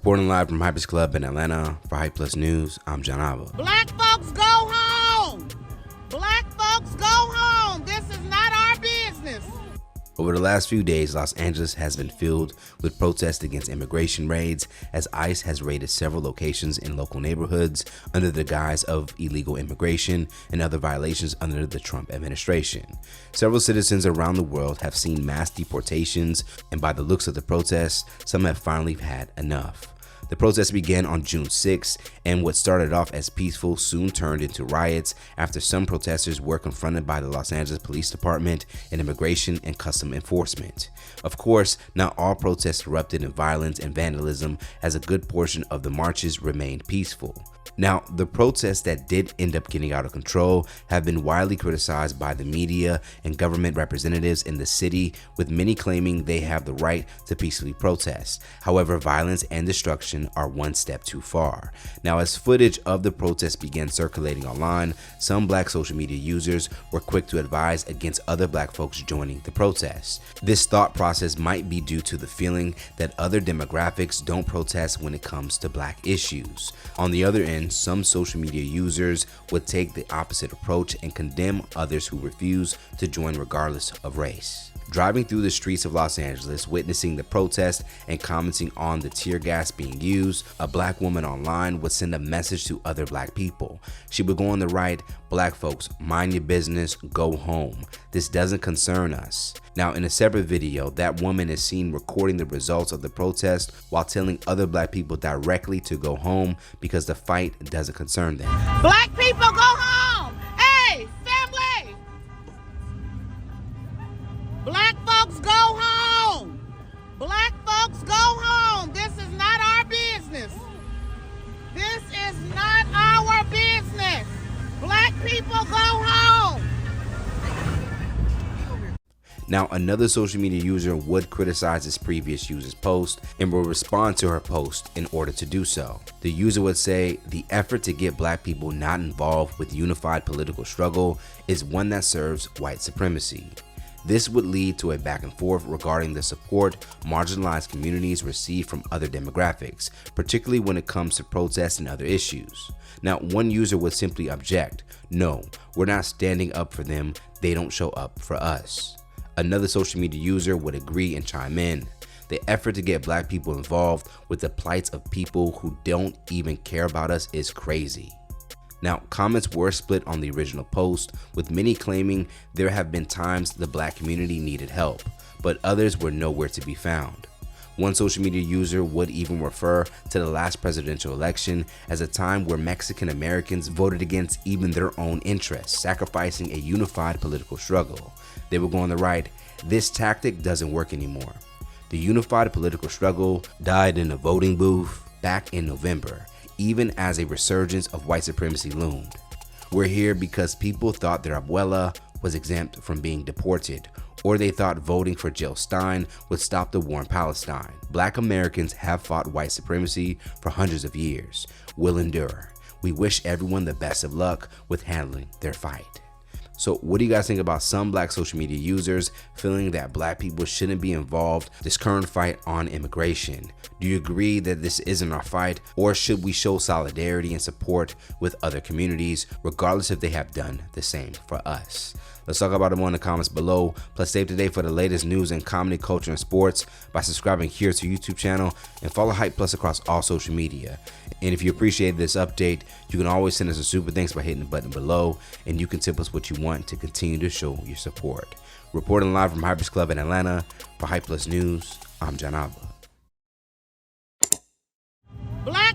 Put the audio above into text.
Reporting live from Hype's Club in Atlanta for Hype Plus News, I'm John Ava. Black folks go home! Black folks go home! This is not our business! Over the last few days, Los Angeles has been filled with protests against immigration raids as ICE has raided several locations in local neighborhoods under the guise of illegal immigration and other violations under the Trump administration. Several citizens around the world have seen mass deportations, and by the looks of the protests, some have finally had enough. The protests began on June 6th, and what started off as peaceful soon turned into riots after some protesters were confronted by the Los Angeles Police Department and Immigration and Customs Enforcement. Of course, not all protests erupted in violence and vandalism, as a good portion of the marches remained peaceful. Now, the protests that did end up getting out of control have been widely criticized by the media and government representatives in the city, with many claiming they have the right to peacefully protest. However, violence and destruction are one step too far. Now, as footage of the protests began circulating online, some black social media users were quick to advise against other black folks joining the protests. This thought process might be due to the feeling that other demographics don't protest when it comes to black issues. On the other end, some social media users would take the opposite approach and condemn others who refuse to join regardless of race. Driving through the streets of Los Angeles, witnessing the protest and commenting on the tear gas being used, a black woman online would send a message to other black people. She would go on the right, "Black folks, mind your business, go home. This doesn't concern us." Now, in a separate video, that woman is seen recording the results of the protest while telling other black people directly to go home because the fight doesn't concern them. Black people go home! Hey, family! Black folks go home! Black folks go home! This is not our business! This is not our business! Black people go home! Now, another social media user would criticize this previous user's post and will respond to her post in order to do so. The user would say, "The effort to get black people not involved with unified political struggle is one that serves white supremacy." This would lead to a back and forth regarding the support marginalized communities receive from other demographics, particularly when it comes to protests and other issues. Now, one user would simply object, "No, we're not standing up for them. They don't show up for us." Another social media user would agree and chime in. "The effort to get black people involved with the plights of people who don't even care about us is crazy." Now, comments were split on the original post, with many claiming there have been times the black community needed help, but others were nowhere to be found. One social media user would even refer to the last presidential election as a time where Mexican Americans voted against even their own interests, sacrificing a unified political struggle. They would go on the right, "This tactic doesn't work anymore. The unified political struggle died in a voting booth back in November, even as a resurgence of white supremacy loomed. We're here because people thought their abuela was exempt from being deported, or they thought voting for Jill Stein would stop the war in Palestine. Black Americans have fought white supremacy for hundreds of years. We'll endure. We wish everyone the best of luck with handling their fight." So what do you guys think about some black social media users feeling that black people shouldn't be involved in this current fight on immigration? Do you agree that this isn't our fight, or should we show solidarity and support with other communities, regardless if they have done the same for us? Let's talk about it more in the comments below. Plus, stay up to date for the latest news in comedy, culture, and sports by subscribing here to our YouTube channel and follow Hype Plus across all social media. And if you appreciate this update, you can always send us a super thanks by hitting the button below, and you can tip us what you want to continue to show your support. Reporting live from Hype's Club in Atlanta for Hype Plus News, I'm John Ava. Black